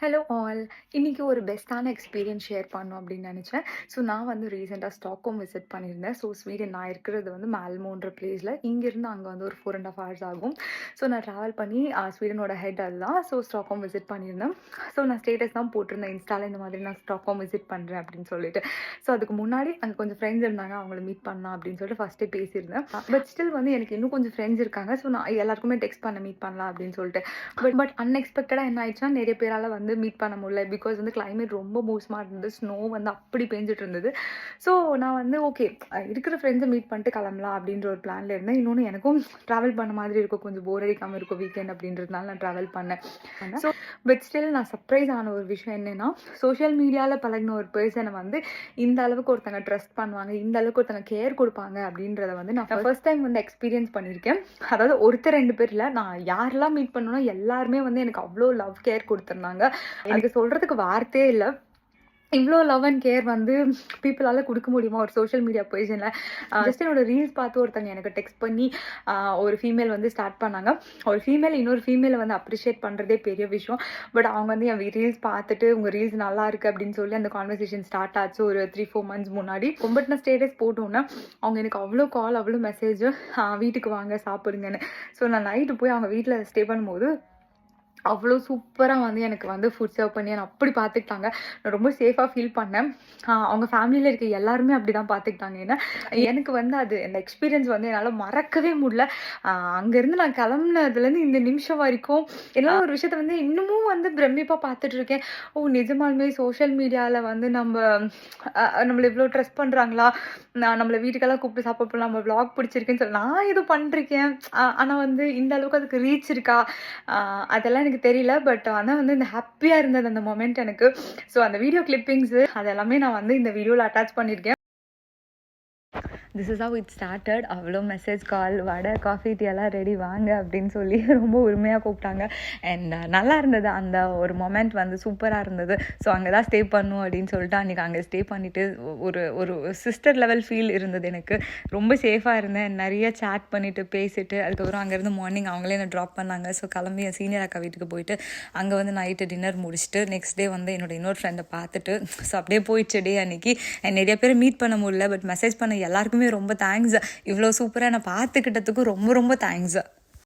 Hello all. இன்னைக்கு ஒரு பெஸ்ட்டான எக்ஸ்பீரியன்ஸ் ஷேர் பண்ணணும் அப்படின்னு நினச்சேன். ஸோ நான் வந்து ரீசெண்டாக ஸ்டாக்ஹோம் விசிட் பண்ணியிருந்தேன். ஸோ ஸ்வீடன் நான் இருக்கிறது வந்து மால்மோன்ற பிளேஸில். இங்கேருந்து அங்கே வந்து ஒரு 4 1/2 ஹவர்ஸ் ஆகும். ஸோ நான் ட்ராவல் பண்ணி ஸ்வீடனோட ஹெட் அதுதான். ஸோ ஸ்டாக்ஹோம் விசிட் பண்ணியிருந்தேன். ஸோ நான் ஸ்டேட்டஸ் தான் போட்டிருந்தேன் இன்ஸ்டாவில் இந்த மாதிரி நான் ஸ்டாக்ஹோம் விசிட் பண்ணுறேன் அப்படின்னு சொல்லிட்டு. ஸோ அதுக்கு முன்னாடி அங்கே கொஞ்சம் ஃப்ரெண்ட்ஸ் இருந்தாங்க, அவங்கள மீட் பண்ணலாம் அப்படின்னு சொல்லிட்டு ஃபஸ்ட்டே பேசியிருந்தேன். பட் ஸ்டில் வந்து எனக்கு இன்னும் கொஞ்சம் ஃப்ரெண்ட்ஸ் இருக்காங்க. ஸோ நான் எல்லாருக்குமே டெக்ஸ்ட் பண்ண மீட் பண்ணலாம் அப்படின்னு சொல்லிட்டு. பட் அன்எக்ஸ்பெக்டடாக என்ன ஆயிடுச்சுன்னா நிறைய பேரால் வந்து மீட் பண்ண முடியல. பிகாஸ் வந்து கிளைமேட் ரொம்ப மோசமாக இருந்தது. ஸ்னோ வந்து அப்படி பெஞ்சிட்டு இருந்தது. ஸோ நான் வந்து ஓகே இருக்கிற ஃப்ரெண்ட்ஸை மீட் பண்ணிட்டு கிளம்பலாம் அப்படின்ற ஒரு பிளான்ல இருந்தேன். இன்னொன்று எனக்கும் ட்ராவல் பண்ண மாதிரி இருக்கும், கொஞ்சம் போர் அடிக்காமல் இருக்கும் வீக்கெண்ட் அப்படின்றதுனால நான் ட்ராவல் பண்ணேன். ஸோ பட் ஸ்டில் நான் சர்ப்ரைஸ் ஆன ஒரு விஷயம் என்னென்னா, சோஷியல் மீடியாவில் பழகின ஒரு பர்சனை வந்து இந்த அளவுக்கு ஒருத்தங்க ட்ரஸ்ட் பண்ணுவாங்க, இந்த அளவுக்கு ஒருத்தங்க கேர் கொடுப்பாங்க அப்படின்றத வந்து நான் ஃபர்ஸ்ட் டைம் வந்து எக்ஸ்பீரியன்ஸ் பண்ணியிருக்கேன். அதாவது ஒருத்தர் 2 பேர் இல்லை, நான் யாரெல்லாம் மீட் பண்ணணும் எல்லாருமே வந்து எனக்கு அவ்வளோ லவ் கேர் கொடுத்துருந்தாங்க. எனக்கு சொல்கிறதுக்கு வார்த்தையே இல்லை. இவ்வளோ லவ் அண்ட் கேர் வந்து பீப்புளால் கொடுக்க முடியுமா ஒரு சோஷியல் மீடியா பர்சனில்? ஜஸ்ட் என்னோட ரீல்ஸ் பார்த்து ஒருத்தங்க எனக்கு டெக்ஸ்ட் பண்ணி ஒரு ஃபீமேல் வந்து ஸ்டார்ட் பண்ணாங்க. ஒரு ஃபீமேல் இன்னொரு ஃபீமேலை வந்து அப்ரிஷியேட் பண்ணுறதே பெரிய விஷயம். பட் அவங்க வந்து என் ரீல்ஸ் பார்த்துட்டு உங்கள் ரீல்ஸ் நல்லா இருக்குது அப்படின்னு சொல்லி அந்த கான்வர்சேஷன் ஸ்டார்ட் ஆச்சு ஒரு 3-4 months முன்னாடி. ரொம்ப நான் ஸ்டேட்டஸ் போட்டோன்னே அவங்க எனக்கு அவ்வளோ கால், அவ்வளோ மெசேஜ், வீட்டுக்கு வாங்க சாப்பிடுங்கன்னு. ஸோ நான் நைட்டு போய் அவங்க வீட்டில் ஸ்டே பண்ணும்போது அவ்வளோ சூப்பராக வந்து எனக்கு வந்து ஃபுட் சர்வ் பண்ணி என்னை அப்படி பார்த்துக்கிட்டாங்க. நான் ரொம்ப சேஃபாக ஃபீல் பண்ணேன். அவங்க ஃபேமிலியில் இருக்க எல்லாருமே அப்படி தான் பார்த்துக்கிட்டாங்க. ஏன்னா எனக்கு வந்து அது அந்த எக்ஸ்பீரியன்ஸ் வந்து என்னால் மறக்கவே முடியல. அங்கேருந்து நான் கிளம்புனதுலேருந்து இந்த நிமிஷம் வரைக்கும் என்னால் ஒரு விஷயத்த வந்து இன்னமும் வந்து பிரமிப்பாக பார்த்துட்ருக்கேன். ஓ, நிஜமாலுமே சோஷியல் மீடியாவில் வந்து நம்மளை இவ்வளோ ட்ரெஸ் பண்ணுறாங்களா, நம்மளை வீட்டுக்கெல்லாம் கூப்பிட்டு சாப்பிட போகலாம், நம்ம வ்ளாக் பிடிச்சிருக்குன்னு சொல்லி நான் இது பண்ணிருக்கேன். ஆனால் வந்து இந்த அளவுக்கு அதுக்கு ரீச் இருக்கா அதெல்லாம் எனக்கு தெரியல. பட் ஆனால் வந்து இந்த ஹாப்பியாக இருந்தது அந்த மொமெண்ட் எனக்கு. ஸோ அந்த வீடியோ கிளிப்பிங்ஸு அதெல்லாமே நான் வந்து இந்த வீடியோவில் அட்டாச் பண்ணியிருக்கேன். This is how it started. அவ்வளோ மெசேஜ், கால், வடை, காஃபி, டீ எல்லாம் ரெடி வாங்க அப்படின்னு சொல்லி ரொம்ப உரிமையாக கூப்பிட்டாங்க. அண்ட் நல்லா இருந்தது அந்த ஒரு மொமெண்ட் வந்து சூப்பராக இருந்தது. ஸோ அங்கே தான் ஸ்டே பண்ணும் அப்படின்னு சொல்லிட்டு அன்றைக்கி அங்கே ஸ்டே பண்ணிவிட்டு ஒரு ஒரு சிஸ்டர் லெவல் ஃபீல் இருந்தது எனக்கு. ரொம்ப சேஃபாக இருந்தேன். நிறைய சேட் பண்ணிவிட்டு பேசிவிட்டு அதுக்கப்புறம் அங்கேருந்து மார்னிங் அவங்களே என்னை ட்ராப் பண்ணாங்க. ஸோ கிளம்பி என் சீனியர் அக்கா வீட்டுக்கு போயிட்டு அங்கே வந்து நைட்டு டின்னர் முடிச்சுட்டு நெக்ஸ்ட் டே வந்து என்னோட இன்னொரு ஃப்ரெண்டை பார்த்துட்டு ஸோ அப்படியே போயிடுச்சு டே அன்றைக்கி. நிறைய பேர் மீட் பண்ண முடியல, பட் மெசேஜ் பண்ண எல்லாருக்குமே ரொம்ப தேங்க்ஸ். இவ்வளோ சூப்பராக நான் பார்த்துக்கிட்டதுக்கும் ரொம்ப ரொம்ப தேங்க்ஸ்.